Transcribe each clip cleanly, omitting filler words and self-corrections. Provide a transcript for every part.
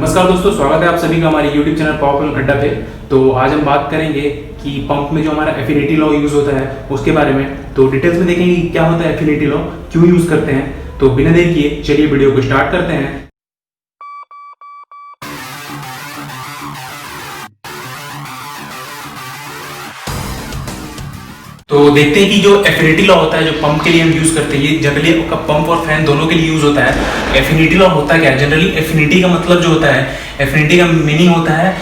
नमस्कार दोस्तों, स्वागत है आप सभी का हमारे YouTube चैनल पावरफुल खड्डा पे। तो आज हम बात करेंगे कि पंप में जो हमारा एफिनिटी लॉ यूज होता है उसके बारे में। तो डिटेल्स में देखेंगे कि क्या होता है एफिनिटी लॉ, क्यों यूज करते हैं। तो बिना देर किए चलिए वीडियो को स्टार्ट करते हैं। तो देखते हैं कि जो एफिनिटी लॉ होता है, जो पंप के लिए हम यूज करते हैं, ये जनरली आपका पंप और फैन दोनों के लिए यूज होता है। एफिनिटी लॉ होता क्या है? जनरली एफिनिटी का मतलब जो होता है, एफिनिटी का मीनिंग होता है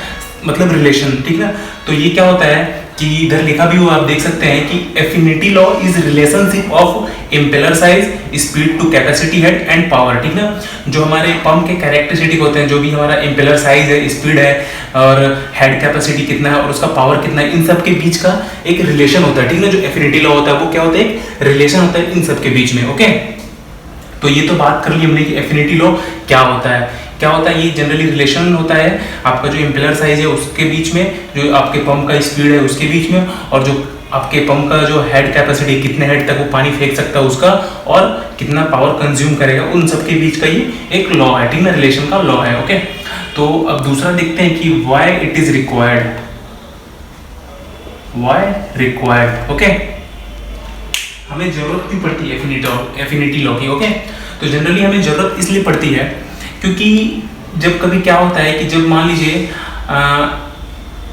मतलब रिलेशन, ठीक है। तो ये क्या होता है कि इधर लिखा भी हुआ आप देख सकते हैं कि affinity law is relationship of impeller size, speed to capacity head and power, ठीक है। जो हमारे पंप के कैरेक्टरिस्टिक होते हैं, जो भी हमारा इम्पेलर साइज है, स्पीड है और हेड कैपेसिटी कितना है और उसका पावर कितना है, इन सब के बीच का एक रिलेशन होता है, ठीक है। जो एफिनिटी लॉ होता है वो क्या होता है? एक रिलेशन होता है इन सब के बीच में, ओके। तो ये तो बात कर ली हमने कि एफिनिटी लॉ क्या होता है। क्या होता है? ये जनरली रिलेशन होता है आपका जो इम्पेलर साइज है उसके बीच में, जो आपके पंप का स्पीड है उसके बीच में, और जो आपके पंप का जो हेड कैपेसिटी, कितने हेड तक वो पानी फेंक सकता है उसका, और कितना पावर कंज्यूम करेगा, उन सब के बीच का ये एक लॉ है, ठीक है, रिलेशन का लॉ है, ओके। तो अब दूसरा देखते हैं कि why it is required, why required, okay. हमें जरूरत क्यों पड़ती है एफिनिटी लॉ की, ओके। तो जनरली हमें जरूरत इसलिए पड़ती है क्योंकि जब कभी क्या होता है कि जब मान लीजिए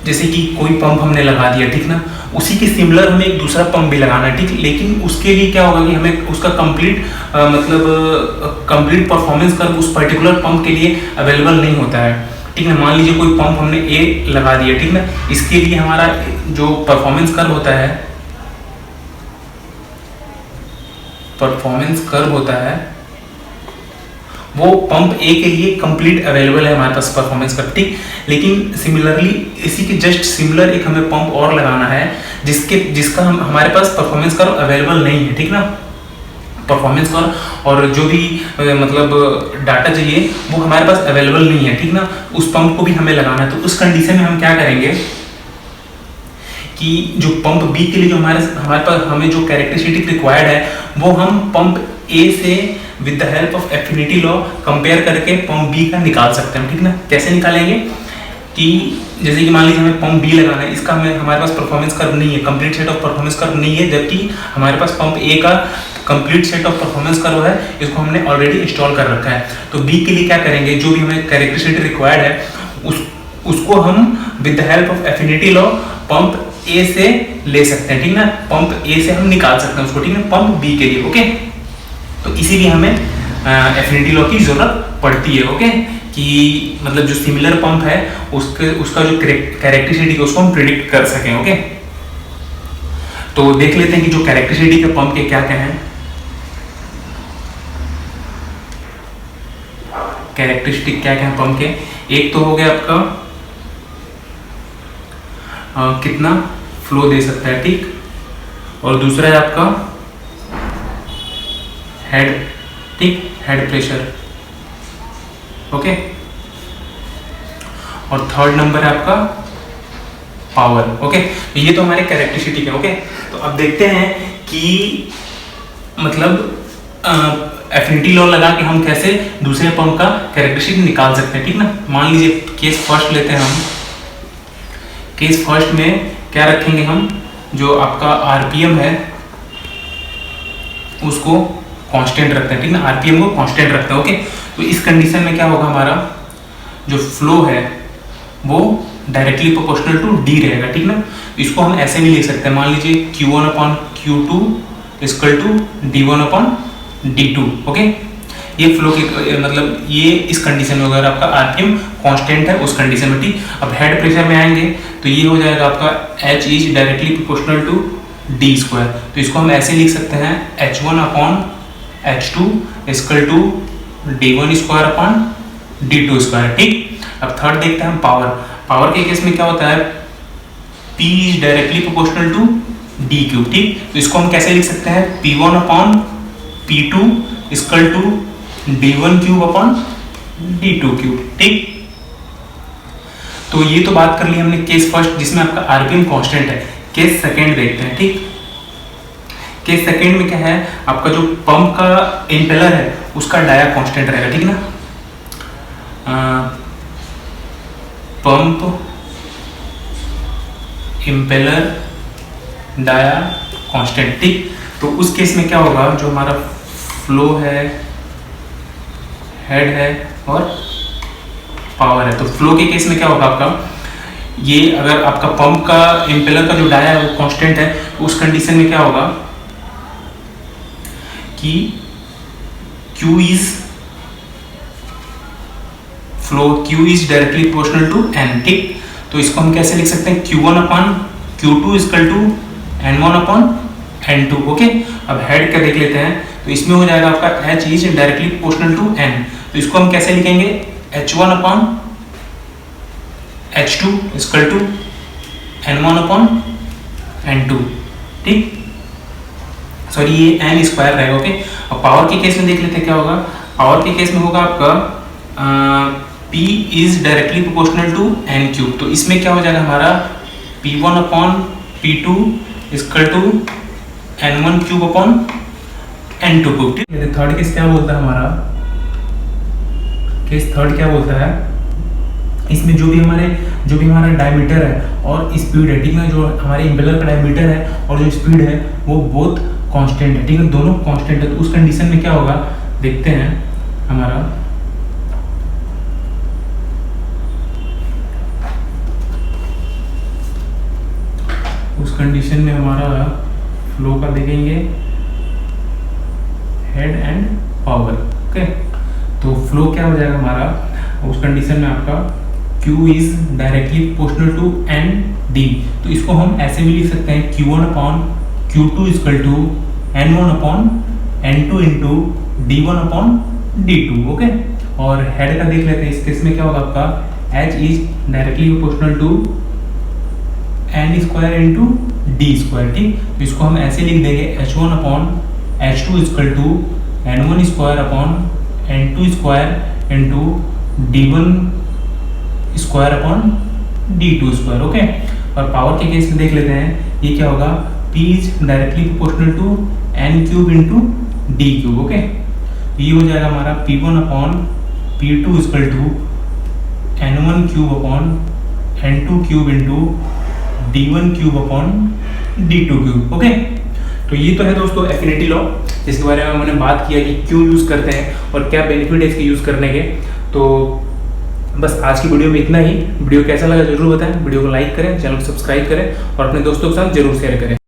जैसे कि कोई पंप हमने लगा दिया, ठीक ना, उसी के सिमिलर हमें एक दूसरा पंप भी लगाना है, ठीक। लेकिन उसके लिए क्या होगा कि हमें उसका कंप्लीट परफॉर्मेंस कर्व उस पर्टिकुलर पंप के लिए अवेलेबल नहीं होता है, ठीक है। मान लीजिए कोई पंप हमने ए लगा दिया, ठीक ना, इसके लिए हमारा जो परफॉर्मेंस कर्व होता है, वो पंप ए के लिए कंप्लीट अवेलेबल है हमारे पास परफॉर्मेंस कर्व, ठीक। लेकिन सिमिलरली इसी के जस्ट सिमिलर एक हमें पंप और लगाना है जिसका हमारे पास परफॉर्मेंस कर्व अवेलेबल नहीं है, ठीक ना। परफॉर्मेंस कर्व और जो भी मतलब डाटा चाहिए वो हमारे पास अवेलेबल नहीं है, ठीक ना। उस पंप को भी हमें लगाना है। तो उस कंडीशन में हम क्या करेंगे कि जो पंप बी के लिए जो हमारे पास हमें जो कैरेक्टरिस्टिक रिक्वायर्ड है, वो हम पंप ए से with the help of affinity law compare करके पंप बी का निकाल सकते हैं, ठीक ना। कैसे निकालेंगे कि जैसे कि मान लीजिए हमें पंप बी लगाना है, इसका हमारे पास परफॉर्मेंस कर्व नहीं है, complete set of performance curve नहीं है, जबकि हमारे पास पंप ए का complete set of performance curve है, इसको हमने ऑलरेडी इंस्टॉल कर रखा है। तो बी के लिए क्या करेंगे, जो भी हमें कैरेक्टरिस्टिक रिक्वायर्ड है उसको हम with the help of affinity law pump A से ले सकते हैं, ठीक ना। पंप ए से हम निकाल सकते हैं उसको, ठीक है, पंप बी के लिए, ओके। तो इसीलिए हमें एफिनिटी लॉ की जरूरत पड़ती है, ओके, कि मतलब जो सिमिलर पंप है उसका जो कैरेक्टरिस्टिक है उसको हम प्रिडिक्ट कर सकें, ओके। तो देख लेते हैं कि जो कैरेक्टरिस्टिक है पंप के क्या क्या हैं। कैरेक्टरिस्टिक क्या क्या है पंप के? एक तो हो गया आपका कितना फ्लो दे सकता है, ठीक, और दूसरा है आपका हेड, ठीक, हेड प्रेशर, ओके, और थर्ड नंबर है आपका पावर, ओके। तो ये तो हमारे कैरेक्टरिस्टिक है, ओके। तो अब देखते हैं कि मतलब एफिनिटी लॉ लगा के हम कैसे दूसरे पंप का कैरेक्टरिस्टिक निकाल सकते हैं, ठीक ना। मान लीजिए केस फर्स्ट लेते हैं हम। केस फर्स्ट में क्या रखेंगे हम, जो आपका आरपीएम है उसको कांस्टेंट रखते हैं, ठीक ना, आरपीएम को कांस्टेंट रखते हैं, ओके। तो इस कंडीशन में क्या होगा, हमारा जो फ्लो है वो डायरेक्टली प्रोपोर्शनल टू डी रहेगा, ठीक ना। इसको हम ऐसे भी लिख सकते हैं, मान लीजिए Q1/Q2 equal to D1/D2, okay. ये फ्लो के मतलब ये इस कंडीशन में अगर आपका आरपीएम कांस्टेंट है उस कंडीशन में, ठीक। अब हेड प्रेशर में आएंगे तो ये हो जाएगा आपका H is directly proportional to D²। तो इसको हम ऐसे लिख सकते हैं H1/H2 इक्वल टू D1²/D2², ठीक। अब थर्ड देखते हैं हम पावर के केस में क्या होता है, P is directly proportional to D3, ठीक। तो इसको हम कैसे लिख सकते हैं, P1/P2 इक्वल टू D1³/D2³, ठीक। तो ये तो बात कर ली हमने केस फर्स्ट जिसमें आपका आरपीएम कांस्टेंट है। केस सेकंड देखते हैं, ठीक। केस सेकंड में क्या है, आपका जो पंप का इम्पेलर है उसका डाया कांस्टेंट रहेगा, ठीक ना। Pump impeller dia constant. ठीक, तो उस केस में क्या होगा, जो हमारा फ्लो है, हेड है और पावर है, तो फ्लो के केस में क्या होगा आपका, ये अगर आपका पंप का इम्पेलर का जो डाया है वो कांस्टेंट है, तो उस कंडीशन में क्या होगा कि Q is flow, Q is directly proportional to N। ठीक, तो इसको हम कैसे लिख सकते हैं, Q1 upon Q2 equal to N1 upon N2। Okay, अब हेड का देख लेते हैं, तो इसमें हो जाएगा आपका H is directly proportional to N, तो इसको हम कैसे लिखेंगे, H1 upon H2 equal to N1 upon N2। ठीक, सॉरी ये N स्क्वायर रहेगा। ओके, अब पावर के केस में देख लेते हैं क्या होगा, पावर के केस में होगा आपका P is directly proportional to N cube, तो इसमें क्या हो जाएगा हमारा P1 upon P2 equal to N1 cube upon N2 cube. ठीक है, थर्ड केस क्या बोलता है हमारा, केस थर्ड क्या बोलता है, इसमें जो भी हमारा डायमीटर है और स्पीड है, ठीक है, जो हमारे इम्पेलर का डायमीटर है और जो स्पीड है वो बोथ कांस्टेंट है। ठीक है, दोनों कांस्टेंट है, तो उस कंडीशन में क्या होगा देखते हैं हमारा, उस कंडीशन में हमारा फ्लो का देखेंगे हेड एंड पावर। ओके, तो फ्लो क्या हो जाएगा हमारा, उस कंडीशन में आपका Q is directly proportional to N D, तो इसको हम ऐसे भी लिख सकते हैं Q1 upon Q2 equal to N1 upon N2 into D1 upon D2। Okay, और हेड का देख लेते हैं, इस केस में क्या होगा आपका H is directly proportional to N square into D square. ठीक, तो इसको हम ऐसे लिख देंगे H1 upon H2 equal to N1 square upon N2 square into D1 square upon D2 square. Okay, और पावर के केस में देख लेते हैं, ये क्या होगा, P is directly proportional to N cube into D cube. Okay, ये हो जाएगा हमारा P1 upon P2 equal to N1 cube upon N2 cube into D1 cube upon D2 cube. Okay, तो ये तो है दोस्तों एफिनिटी लॉ, जिसके बारे में मैंने बात किया कि क्यों यूज़ करते हैं और क्या बेनिफिट है इसके यूज़ करने के। तो बस आज की वीडियो में इतना ही। वीडियो कैसा लगा जरूर बताएं, वीडियो को लाइक करें, चैनल को सब्सक्राइब करें और अपने दोस्तों के साथ जरूर शेयर करें।